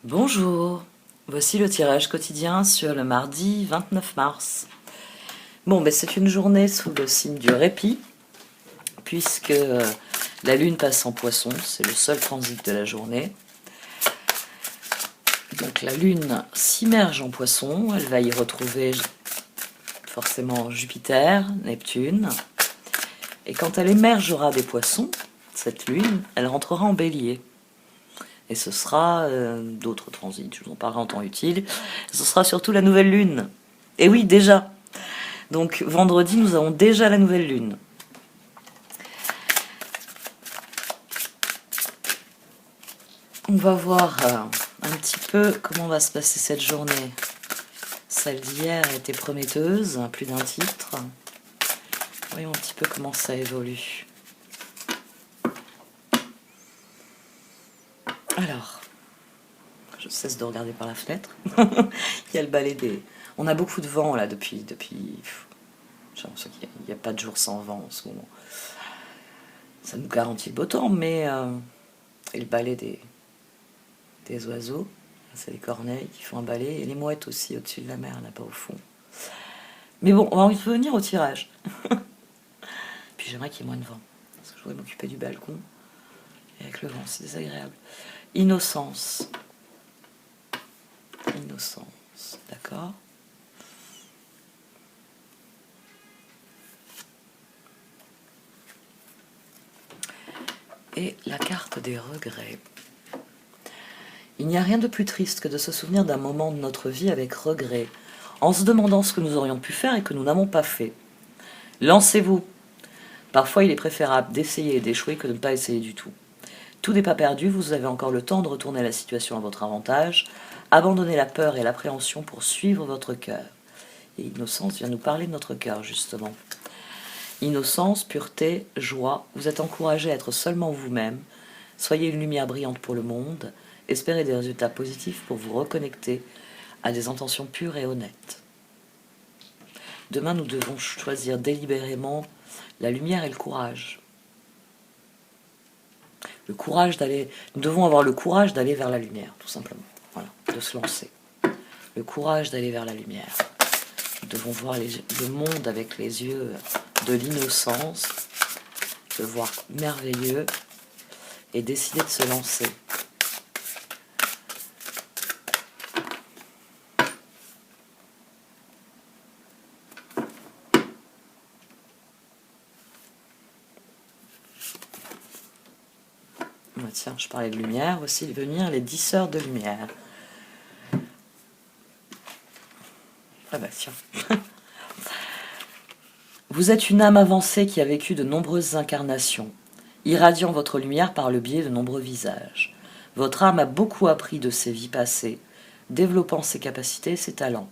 Bonjour, voici le tirage quotidien sur le mardi 29 mars. Bon, ben c'est une journée sous le signe du répit, puisque la lune passe en poisson, c'est le seul transit de la journée. Donc la lune s'immerge en poisson, elle va y retrouver forcément Jupiter, Neptune, et quand elle émergera des poissons, cette lune, elle rentrera en bélier. Et ce sera d'autres transits, je vous en parlerai en temps utile. Ce sera surtout la nouvelle lune. Et oui, déjà. Donc vendredi, nous avons déjà la nouvelle lune. On va voir un petit peu comment va se passer cette journée. Celle d'hier était prometteuse, plus d'un titre. Voyons un petit peu comment ça évolue. Alors, je cesse de regarder par la fenêtre. Il y a le balai des... On a beaucoup de vent là depuis... J'ai l'impression qu'il n'y a pas de jour sans vent en ce moment. Ça nous garantit le beau temps, mais... Et le balai des oiseaux. C'est les corneilles qui font un balai. Et les mouettes aussi au-dessus de la mer, là-bas au fond. Mais bon, on va revenir au tirage. Puis j'aimerais qu'il y ait moins de vent. Parce que je voudrais m'occuper du balcon. Et avec le vent, c'est désagréable. Innocence. Innocence, d'accord. Et la carte des regrets. Il n'y a rien de plus triste que de se souvenir d'un moment de notre vie avec regret, en se demandant ce que nous aurions pu faire et que nous n'avons pas fait. Lancez-vous. Parfois, il est préférable d'essayer et d'échouer que de ne pas essayer du tout. Tout n'est pas perdu, vous avez encore le temps de retourner la situation à votre avantage, abandonner la peur et l'appréhension pour suivre votre cœur. Et Innocence vient nous parler de notre cœur, justement. Innocence, pureté, joie, vous êtes encouragé à être seulement vous-même, soyez une lumière brillante pour le monde, espérez des résultats positifs pour vous reconnecter à des intentions pures et honnêtes. Demain, nous devons choisir délibérément la lumière et le courage. Nous devons avoir le courage d'aller vers la lumière, tout simplement. Voilà, de se lancer. Le courage d'aller vers la lumière. Nous devons voir le monde avec les yeux de l'innocence, de voir merveilleux et décider de se lancer. Tiens, je parlais de lumière, aussi venir les 10 sœurs de lumière. Ah bah tiens. Vous êtes une âme avancée qui a vécu de nombreuses incarnations, irradiant votre lumière par le biais de nombreux visages. Votre âme a beaucoup appris de ses vies passées, développant ses capacités et ses talents.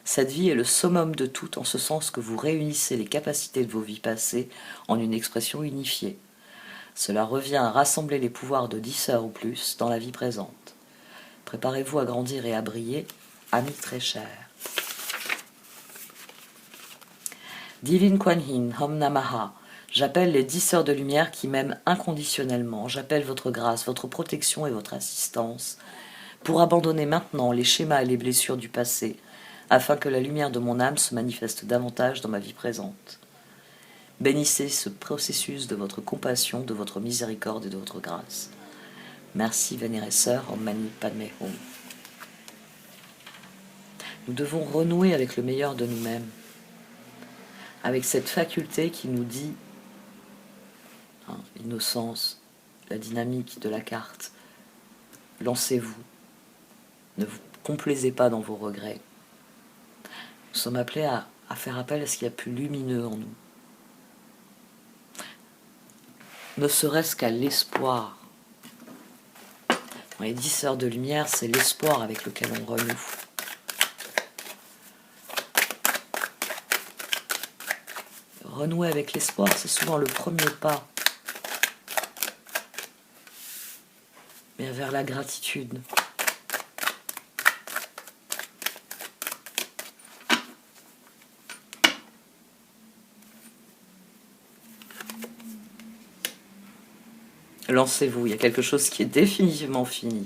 Cette vie est le summum de tout en ce sens que vous réunissez les capacités de vos vies passées en une expression unifiée. Cela revient à rassembler les pouvoirs de 10 sœurs ou plus dans la vie présente. Préparez-vous à grandir et à briller, amis très chers. Divine Kuan Yin, Om Namaha, j'appelle les 10 sœurs de lumière qui m'aiment inconditionnellement. J'appelle votre grâce, votre protection et votre assistance pour abandonner maintenant les schémas et les blessures du passé, afin que la lumière de mon âme se manifeste davantage dans ma vie présente. Bénissez ce processus de votre compassion, de votre miséricorde et de votre grâce. Merci, vénérée sœur, Om Mani Padme Hum. Nous devons renouer avec le meilleur de nous-mêmes, avec cette faculté qui nous dit, l'innocence, la dynamique de la carte, lancez-vous, ne vous complaisez pas dans vos regrets. Nous sommes appelés à faire appel à ce qu'il y a de plus lumineux en nous. Ne serait-ce qu'à l'espoir. Dans les 10 sœurs de lumière, c'est l'espoir avec lequel on renoue. Renouer avec l'espoir, c'est souvent le premier pas vers la gratitude. Lancez-vous, il y a quelque chose qui est définitivement fini.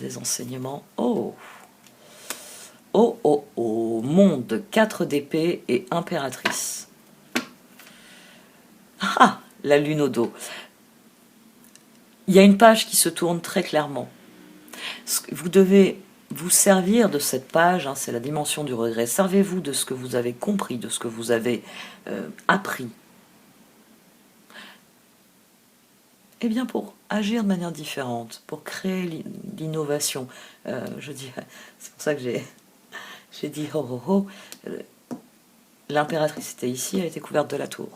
des enseignements. Oh, oh, oh, oh, monde, 4 d'épée et impératrice. Ah, la lune au dos. Il y a une page qui se tourne très clairement. Vous devez vous servir de cette page, hein, c'est la dimension du regret. Servez-vous de ce que vous avez compris, de ce que vous avez appris. Eh bien, pour agir de manière différente, pour créer l'innovation. Je dirais, c'est pour ça que j'ai dit oh oh oh. L'impératrice était ici, elle était couverte de la tour.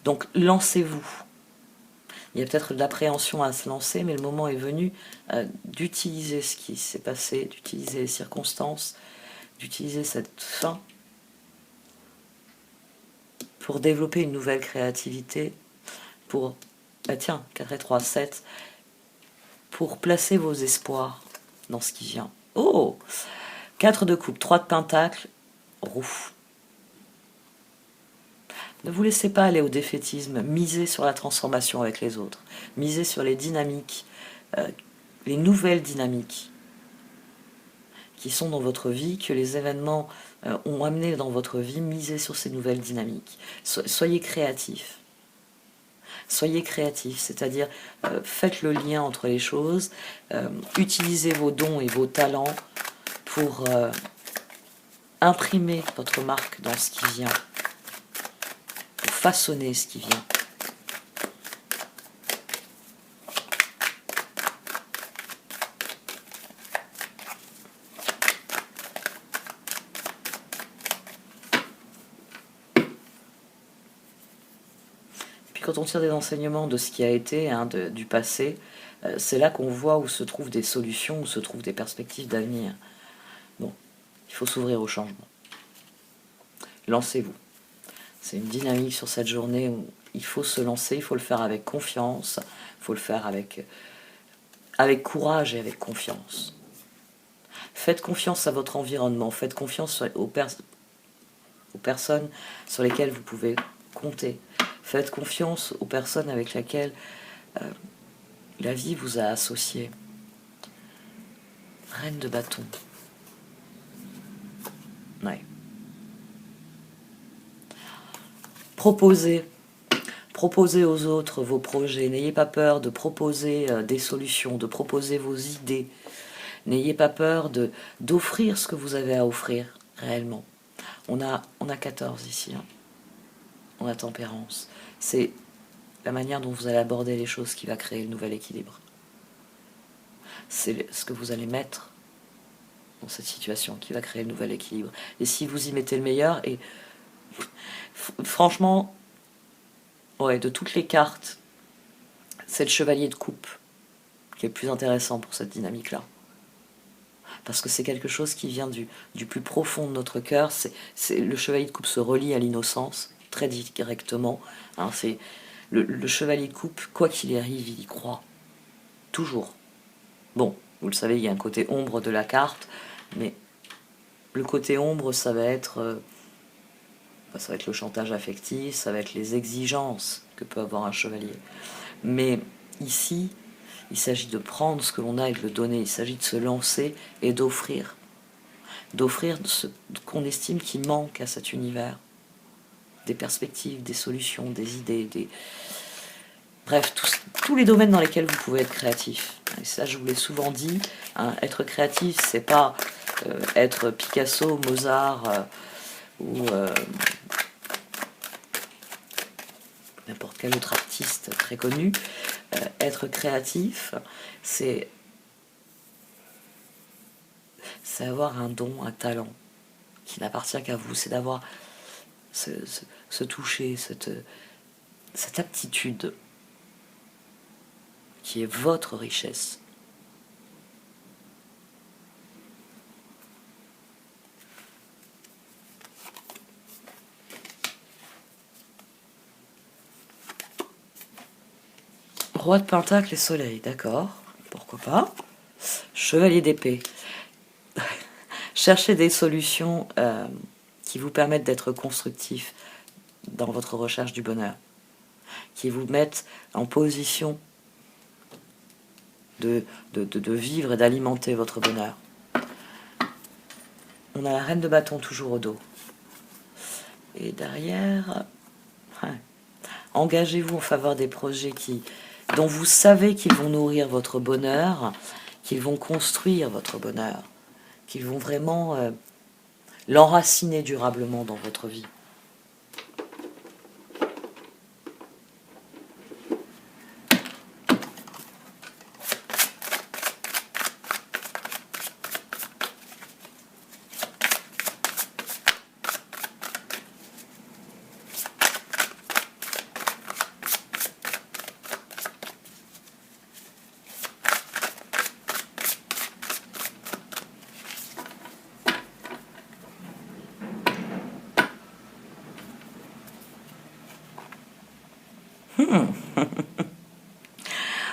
Donc, lancez-vous. Il y a peut-être de l'appréhension à se lancer, mais le moment est venu d'utiliser ce qui s'est passé, d'utiliser les circonstances, d'utiliser cette fin pour développer une nouvelle créativité, pour, tiens, 4 et 3, 7, pour placer vos espoirs dans ce qui vient. Oh, 4 de coupe, 3 de pentacle, rouf. Ne vous laissez pas aller au défaitisme, misez sur la transformation avec les autres, misez sur les dynamiques, les nouvelles dynamiques qui sont dans votre vie, que les événements ont amené dans votre vie, misez sur ces nouvelles dynamiques. Soyez créatifs. Soyez créatifs, c'est-à-dire faites le lien entre les choses, utilisez vos dons et vos talents pour imprimer votre marque dans ce qui vient, pour façonner ce qui vient. Quand on tire des enseignements de ce qui a été, hein, du passé, c'est là qu'on voit où se trouvent des solutions, où se trouvent des perspectives d'avenir. Bon, il faut s'ouvrir au changement. Lancez-vous. C'est une dynamique sur cette journée où il faut se lancer, il faut le faire avec confiance, il faut le faire avec courage et avec confiance. Faites confiance à votre environnement, faites confiance aux personnes sur lesquelles vous pouvez compter. Faites confiance aux personnes avec lesquelles la vie vous a associé. Reine de bâton. Ouais. Proposez aux autres vos projets. N'ayez pas peur de proposer des solutions, de proposer vos idées. N'ayez pas peur d'offrir ce que vous avez à offrir réellement. On a 14 ici. Hein. On a tempérance. C'est la manière dont vous allez aborder les choses qui va créer le nouvel équilibre. C'est ce que vous allez mettre dans cette situation qui va créer le nouvel équilibre. Et si vous y mettez le meilleur, et franchement, ouais, de toutes les cartes, c'est le chevalier de coupe qui est le plus intéressant pour cette dynamique-là. Parce que c'est quelque chose qui vient du plus profond de notre cœur. Le chevalier de coupe se relie à l'innocence, très directement. Hein, c'est le chevalier de coupe, quoi qu'il arrive, il y croit. Toujours. Bon, vous le savez, il y a un côté ombre de la carte, mais le côté ombre, ça va être le chantage affectif, ça va être les exigences que peut avoir un chevalier. Mais ici, il s'agit de prendre ce que l'on a et de le donner. Il s'agit de se lancer et d'offrir. D'offrir ce qu'on estime qui manque à cet univers. Des perspectives, des solutions, des idées, bref, tous les domaines dans lesquels vous pouvez être créatif. Et ça, je vous l'ai souvent dit, hein, être créatif, c'est pas être Picasso, Mozart ou n'importe quel autre artiste très connu. Être créatif, c'est avoir un don, un talent qui n'appartient qu'à vous. C'est d'avoir ce toucher, cette aptitude qui est votre richesse. Roi de Pentacle et Soleil, d'accord, pourquoi pas. Chevalier d'épée. Cherchez des solutions qui vous permettent d'être constructif dans votre recherche du bonheur, qui vous mettent en position de vivre et d'alimenter votre bonheur. On a la reine de bâton toujours au dos. Et derrière, engagez-vous en faveur des projets dont vous savez qu'ils vont nourrir votre bonheur, qu'ils vont construire votre bonheur, qu'ils vont vraiment l'enraciner durablement dans votre vie.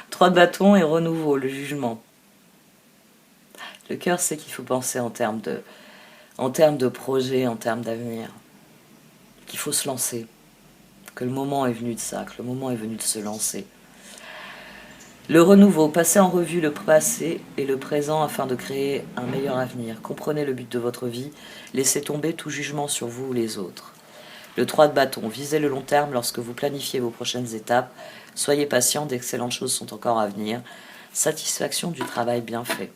Trois de bâton et renouveau, le jugement. Le cœur sait qu'il faut penser en termes de projet, en termes d'avenir. Qu'il faut se lancer. Que le moment est venu de ça, que le moment est venu de se lancer. Le renouveau, passez en revue le passé et le présent afin de créer un meilleur avenir. Comprenez le but de votre vie, laissez tomber tout jugement sur vous ou les autres. Le 3 de bâton, visez le long terme lorsque vous planifiez vos prochaines étapes. Soyez patient, d'excellentes choses sont encore à venir. Satisfaction du travail bien fait.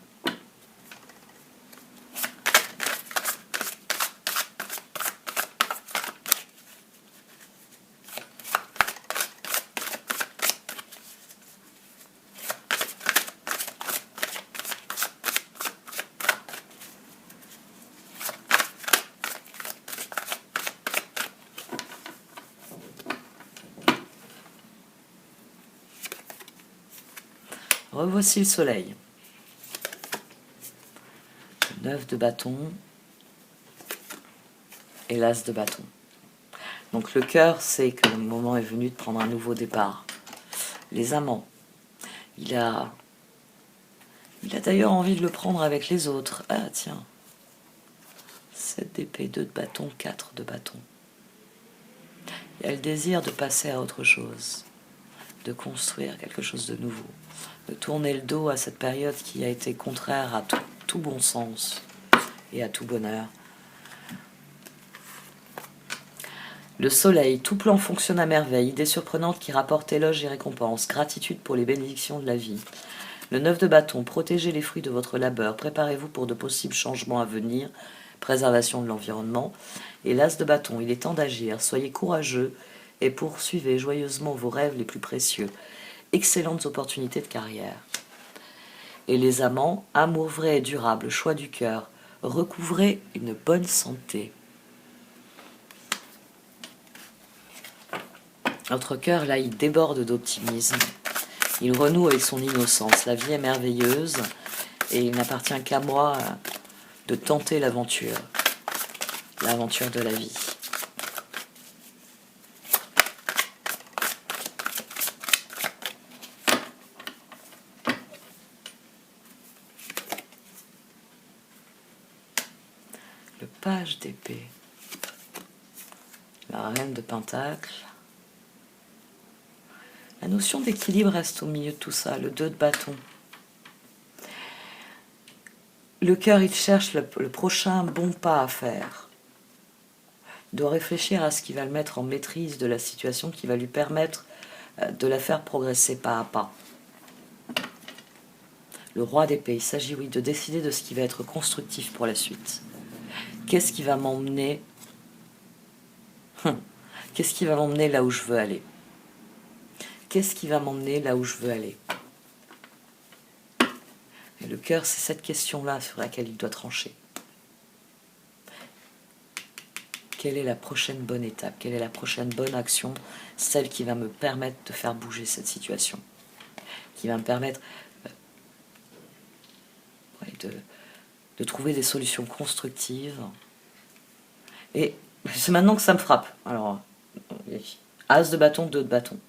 Revoici le soleil. 9 de bâton et l'as de bâton. Donc le cœur sait que le moment est venu de prendre un nouveau départ. Les amants, il a d'ailleurs envie de le prendre avec les autres. Ah tiens, 7 d'épée, 2 de bâton, 4 de bâton. Il a le désir de passer à autre chose, de construire quelque chose de nouveau, de tourner le dos à cette période qui a été contraire à tout bon sens et à tout bonheur. Le soleil, tout plan fonctionne à merveille, idée surprenante qui rapporte éloges et récompenses, gratitude pour les bénédictions de la vie. Le 9 de bâton, protégez les fruits de votre labeur, préparez-vous pour de possibles changements à venir, préservation de l'environnement. Et l'as de bâton, il est temps d'agir, soyez courageux et poursuivez joyeusement vos rêves les plus précieux. Excellentes opportunités de carrière. Et les amants, amour vrai et durable, choix du cœur, recouvrez une bonne santé. Votre cœur, là, il déborde d'optimisme. Il renoue avec son innocence. La vie est merveilleuse et il n'appartient qu'à moi de tenter l'aventure de la vie. Le page d'épée, la reine de pentacle. La notion d'équilibre reste au milieu de tout ça, le 2 de bâton. Le cœur, il cherche le prochain bon pas à faire. Il doit réfléchir à ce qui va le mettre en maîtrise de la situation, qui va lui permettre de la faire progresser pas à pas. Le roi d'épée, il s'agit, oui, de décider de ce qui va être constructif pour la suite. Qu'est-ce qui va m'emmener Qu'est-ce qui va m'emmener là où je veux aller? Qu'est-ce qui va m'emmener là où je veux aller? Et le cœur, c'est cette question-là sur laquelle il doit trancher. Quelle est la prochaine bonne étape? Quelle est la prochaine bonne action? Celle qui va me permettre de faire bouger cette situation. Qui va me permettre de trouver des solutions constructives. Et c'est maintenant que ça me frappe. Alors, as de bâton, 2 de bâton.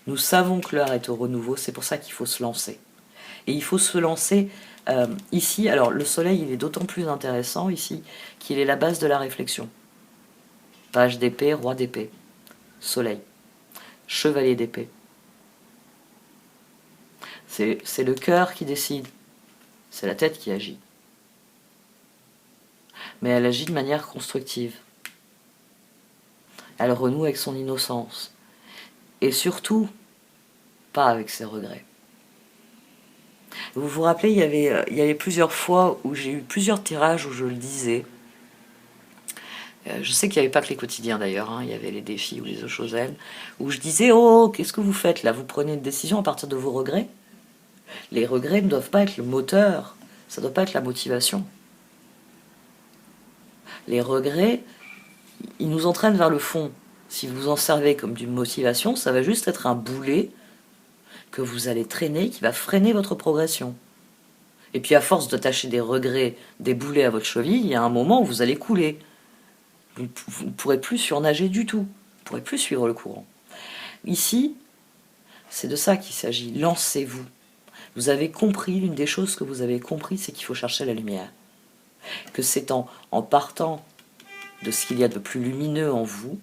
Nous savons que l'heure est au renouveau, c'est pour ça qu'il faut se lancer. Et il faut se lancer ici. Alors, le soleil, il est d'autant plus intéressant ici qu'il est la base de la réflexion. Page d'épée, roi d'épée, soleil, chevalier d'épée. C'est le cœur qui décide, c'est la tête qui agit. Mais elle agit de manière constructive. Elle renoue avec son innocence. Et surtout, pas avec ses regrets. Vous vous rappelez, il y avait plusieurs fois où j'ai eu plusieurs tirages où je le disais. Je sais qu'il n'y avait pas que les quotidiens d'ailleurs, hein, il y avait les défis ou les eaux choses où je disais, oh, qu'est-ce que vous faites là? Vous prenez une décision à partir de vos regrets? Les regrets ne doivent pas être le moteur, ça ne doit pas être la motivation. Les regrets, ils nous entraînent vers le fond. Si vous en servez comme d'une motivation, ça va juste être un boulet que vous allez traîner, qui va freiner votre progression. Et puis à force d'attacher des regrets, des boulets à votre cheville, il y a un moment où vous allez couler. Vous ne pourrez plus surnager du tout. Vous ne pourrez plus suivre le courant. Ici, c'est de ça qu'il s'agit. Lancez-vous. Vous avez compris, l'une des choses que vous avez compris, c'est qu'il faut chercher la lumière. Que c'est en partant de ce qu'il y a de plus lumineux en vous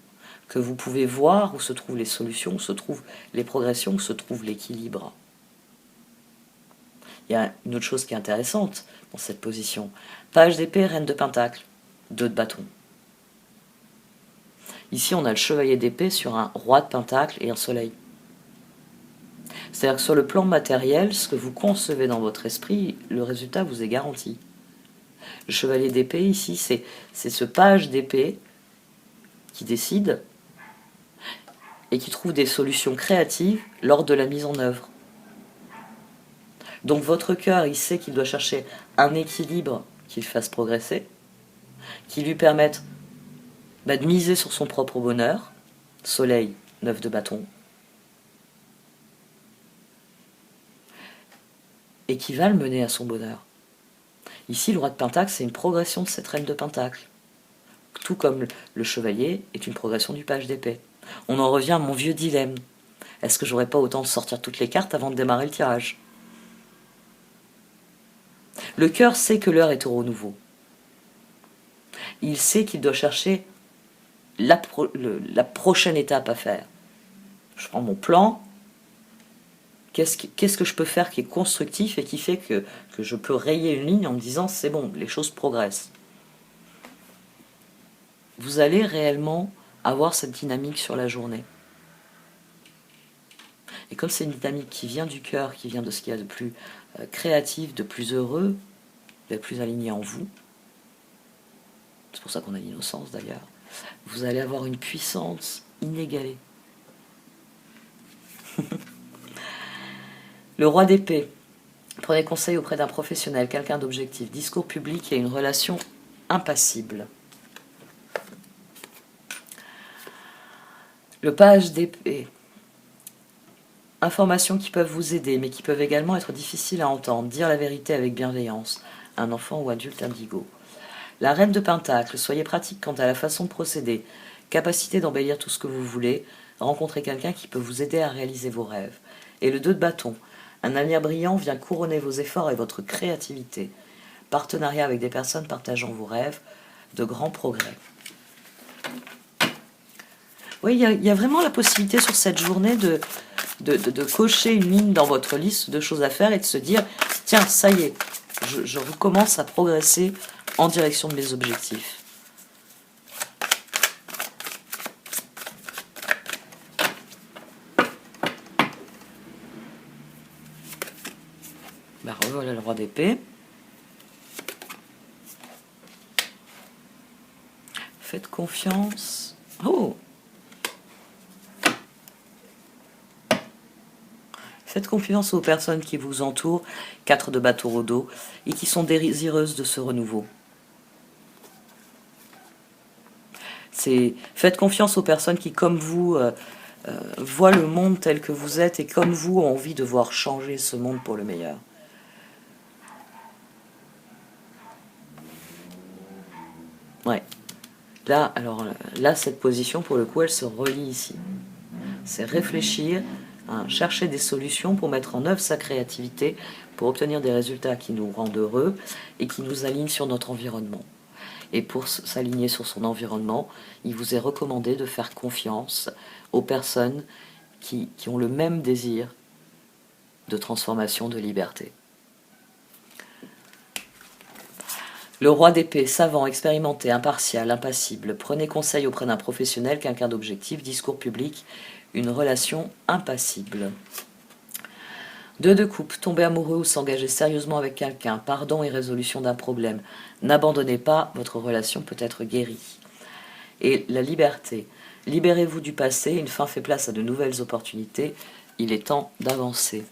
que vous pouvez voir où se trouvent les solutions, où se trouvent les progressions, où se trouve l'équilibre. Il y a une autre chose qui est intéressante dans cette position. Page d'épée, reine de pentacle, 2 de bâton. Ici, on a le chevalier d'épée sur un roi de pentacle et un soleil. C'est-à-dire que sur le plan matériel, ce que vous concevez dans votre esprit, le résultat vous est garanti. Le chevalier d'épée, ici, c'est ce page d'épée qui décide et qui trouve des solutions créatives lors de la mise en œuvre. Donc votre cœur, il sait qu'il doit chercher un équilibre qui le fasse progresser, qui lui permette de miser sur son propre bonheur. Soleil, 9 de bâton. Et qui va le mener à son bonheur. Ici, le roi de pentacle, c'est une progression de cette reine de pentacle. Tout comme le chevalier est une progression du page d'épée. On en revient à mon vieux dilemme. Est-ce que j'aurais pas autant de sortir toutes les cartes avant de démarrer le tirage? Le cœur sait que l'heure est au renouveau. Il sait qu'il doit chercher la prochaine étape à faire. Je prends mon plan. Qu'est-ce que je peux faire qui est constructif et qui fait que je peux rayer une ligne en me disant c'est bon, les choses progressent. Vous allez réellement avoir cette dynamique sur la journée. Et comme c'est une dynamique qui vient du cœur, qui vient de ce qu'il y a de plus créatif, de plus heureux, de plus aligné en vous, c'est pour ça qu'on a l'innocence d'ailleurs, vous allez avoir une puissance inégalée. Le roi d'épée. Prenez conseil auprès d'un professionnel, quelqu'un d'objectif, discours public et une relation impassible. Le page d'épée. Informations qui peuvent vous aider, mais qui peuvent également être difficiles à entendre. Dire la vérité avec bienveillance. Un enfant ou adulte indigo. La reine de pentacle. Soyez pratique quant à la façon de procéder. Capacité d'embellir tout ce que vous voulez. Rencontrez quelqu'un qui peut vous aider à réaliser vos rêves. Et le 2 de bâton. Un avenir brillant vient couronner vos efforts et votre créativité. Partenariat avec des personnes partageant vos rêves. De grands progrès. Oui, il y a vraiment la possibilité sur cette journée de cocher une ligne dans votre liste de choses à faire et de se dire, tiens, ça y est, je recommence à progresser en direction de mes objectifs. Ben, revoilà le roi d'épée. Faites confiance. Oh! Faites confiance aux personnes qui vous entourent, 4 de bâton au dos, et qui sont désireuses de ce renouveau. Faites confiance aux personnes qui, comme vous, voient le monde tel que vous êtes et comme vous, ont envie de voir changer ce monde pour le meilleur. Ouais. Là, cette position, pour le coup, elle se relie ici. C'est réfléchir, chercher des solutions pour mettre en œuvre sa créativité, pour obtenir des résultats qui nous rendent heureux et qui nous alignent sur notre environnement. Et pour s'aligner sur son environnement, il vous est recommandé de faire confiance aux personnes qui ont le même désir de transformation, de liberté. Le roi d'épée, savant, expérimenté, impartial, impassible, prenez conseil auprès d'un professionnel, quelqu'un d'objectif, discours public, une relation impassible. 2 de coupe, tomber amoureux ou s'engager sérieusement avec quelqu'un, pardon et résolution d'un problème. N'abandonnez pas, votre relation peut être guérie. Et la liberté, libérez-vous du passé, une fin fait place à de nouvelles opportunités, il est temps d'avancer.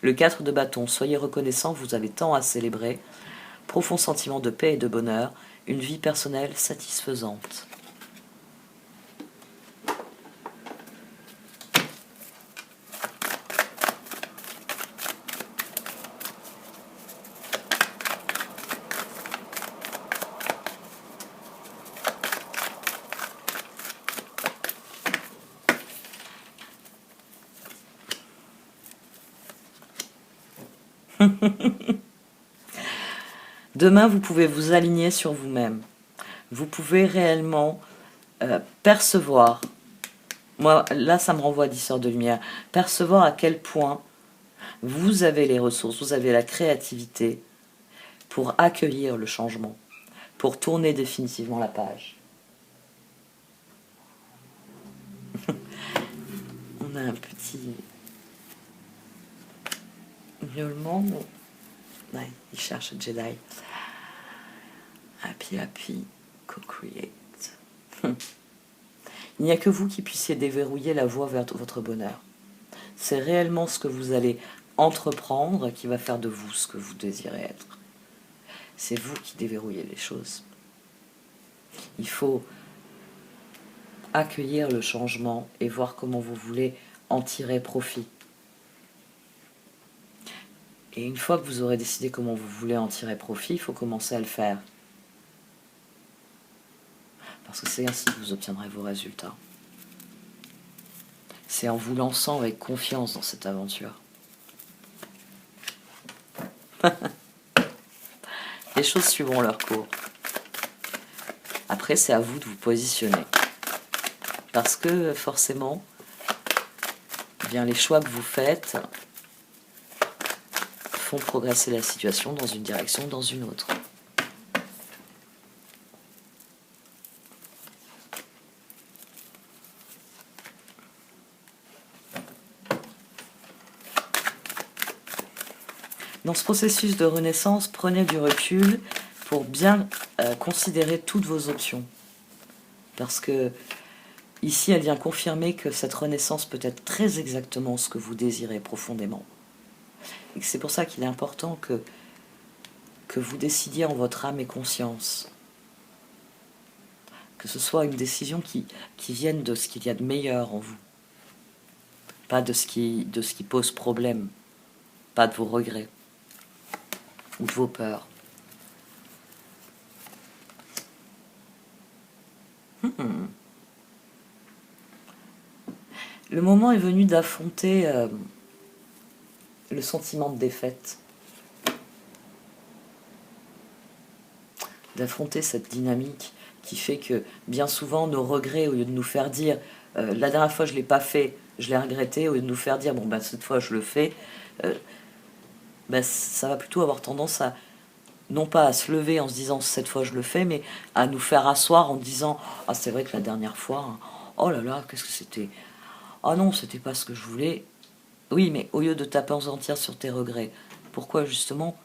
Le 4 de bâton, soyez reconnaissant, vous avez tant à célébrer. Profond sentiment de paix et de bonheur, une vie personnelle satisfaisante. Demain, vous pouvez vous aligner sur vous-même. Vous pouvez réellement percevoir, moi là ça me renvoie à 10 heures de lumière, percevoir à quel point vous avez les ressources, vous avez la créativité pour accueillir le changement, pour tourner définitivement la page. On a un petit miaulement. Ouais, il cherche Jedi. Happy, happy, co-create. Il n'y a que vous qui puissiez déverrouiller la voie vers votre bonheur. C'est réellement ce que vous allez entreprendre qui va faire de vous ce que vous désirez être. C'est vous qui déverrouillez les choses. Il faut accueillir le changement et voir comment vous voulez en tirer profit. Et une fois que vous aurez décidé comment vous voulez en tirer profit, il faut commencer à le faire. Parce que c'est ainsi que vous obtiendrez vos résultats. C'est en vous lançant avec confiance dans cette aventure. Les choses suivront leur cours. Après, c'est à vous de vous positionner. Parce que forcément, eh bien, les choix que vous faites font progresser la situation dans une direction ou dans une autre. Dans ce processus de renaissance, prenez du recul pour bien considérer toutes vos options. Parce que ici, elle vient confirmer que cette renaissance peut être très exactement ce que vous désirez profondément. Et c'est pour ça qu'il est important que vous décidiez en votre âme et conscience. Que ce soit une décision qui vienne de ce qu'il y a de meilleur en vous. Pas de ce qui pose problème. Pas de vos regrets. Ou de vos peurs. Le moment est venu d'affronter le sentiment de défaite. D'affronter cette dynamique qui fait que bien souvent nos regrets, au lieu de nous faire dire la dernière fois je ne l'ai pas fait, je l'ai regretté, au lieu de nous faire dire bon ben cette fois je le fais, ça va plutôt avoir tendance à non pas à se lever en se disant cette fois je le fais, mais à nous faire asseoir en disant ah c'est vrai que la dernière fois, hein, oh là là, qu'est-ce que c'était, ah non, c'était pas ce que je voulais. Oui, mais au lieu de t'apesantir sur tes regrets, pourquoi justement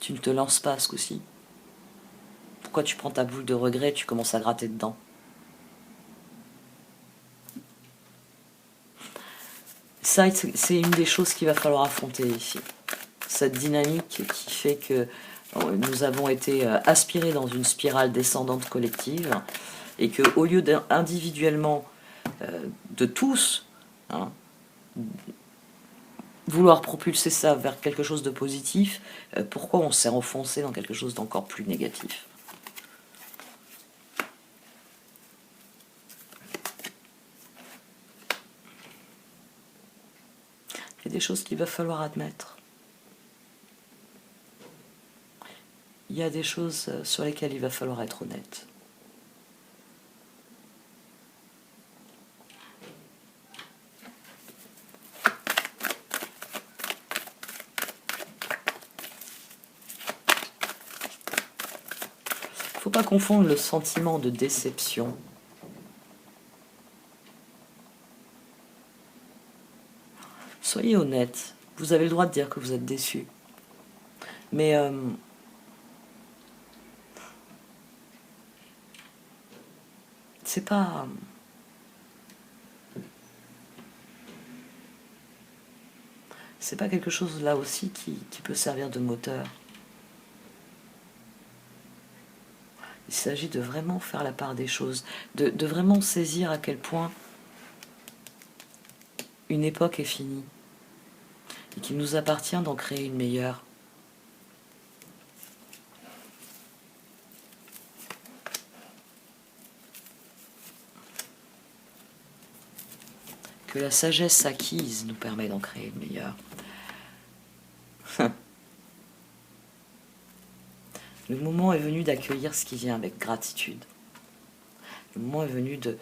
tu ne te lances pas ce coup-ci? Pourquoi tu prends ta boule de regret et tu commences à gratter dedans? Ça, c'est une des choses qu'il va falloir affronter ici. Cette dynamique qui fait que nous avons été aspirés dans une spirale descendante collective et que au lieu d'individuellement de tous hein, vouloir propulser ça vers quelque chose de positif, pourquoi on s'est enfoncé dans quelque chose d'encore plus négatif? Il y a des choses qu'il va falloir admettre. Il y a des choses sur lesquelles il va falloir être honnête. pas confondre le sentiment de déception Soyez honnête, vous avez le droit de dire que vous êtes déçu. Mais c'est pas... C'est pas quelque chose là aussi qui peut servir de moteur. Il s'agit de vraiment faire la part des choses, de vraiment saisir à quel point une époque est finie et qu'il nous appartient d'en créer une meilleure. Que la sagesse acquise nous permet d'en créer une meilleure. Le moment est venu d'accueillir ce qui vient avec gratitude. Le moment est venu de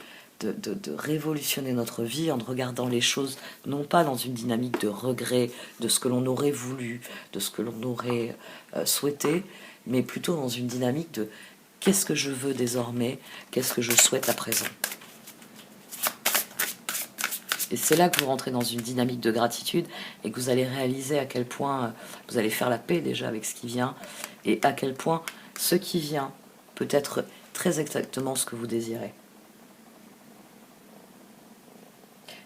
révolutionner notre vie en regardant les choses, non pas dans une dynamique de regret de ce que l'on aurait voulu, de ce que l'on aurait souhaité, mais plutôt dans une dynamique de qu'est-ce que je veux désormais, qu'est-ce que je souhaite à présent. Et c'est là que vous rentrez dans une dynamique de gratitude et que vous allez réaliser à quel point vous allez faire la paix déjà avec ce qui vient et à quel point ce qui vient peut être très exactement ce que vous désirez.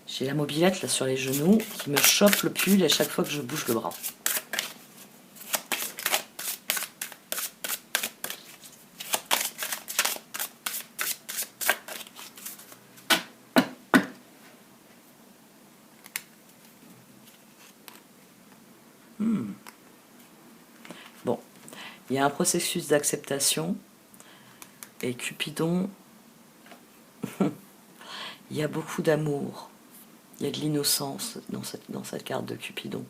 J'ai la mobilette là sur les genoux qui me chope le pull à chaque fois que je bouge le bras. Bon, il y a un processus d'acceptation et Cupidon, il y a beaucoup d'amour, il y a de l'innocence dans cette carte de Cupidon.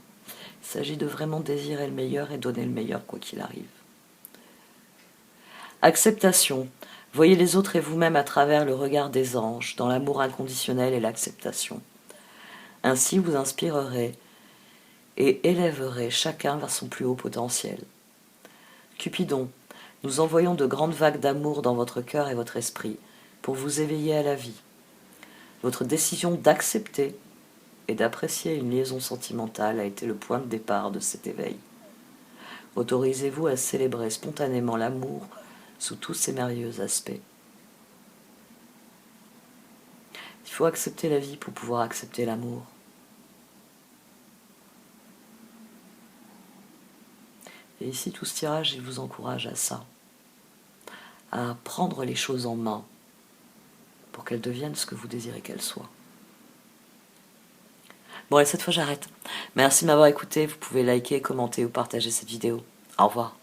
Il s'agit de vraiment désirer le meilleur et donner le meilleur quoi qu'il arrive. Acceptation. Voyez les autres et vous-même à travers le regard des anges, dans l'amour inconditionnel et l'acceptation. Ainsi vous inspirerez et élèverez chacun vers son plus haut potentiel. Cupidon, nous envoyons de grandes vagues d'amour dans votre cœur et votre esprit pour vous éveiller à la vie. Votre décision d'accepter et d'apprécier une liaison sentimentale a été le point de départ de cet éveil. Autorisez-vous à célébrer spontanément l'amour sous tous ses merveilleux aspects. Il faut accepter la vie pour pouvoir accepter l'amour. Et ici, tout ce tirage, il vous encourage à ça, à prendre les choses en main pour qu'elles deviennent ce que vous désirez qu'elles soient. Bon, allez, cette fois, j'arrête. Merci de m'avoir écouté. Vous pouvez liker, commenter ou partager cette vidéo. Au revoir.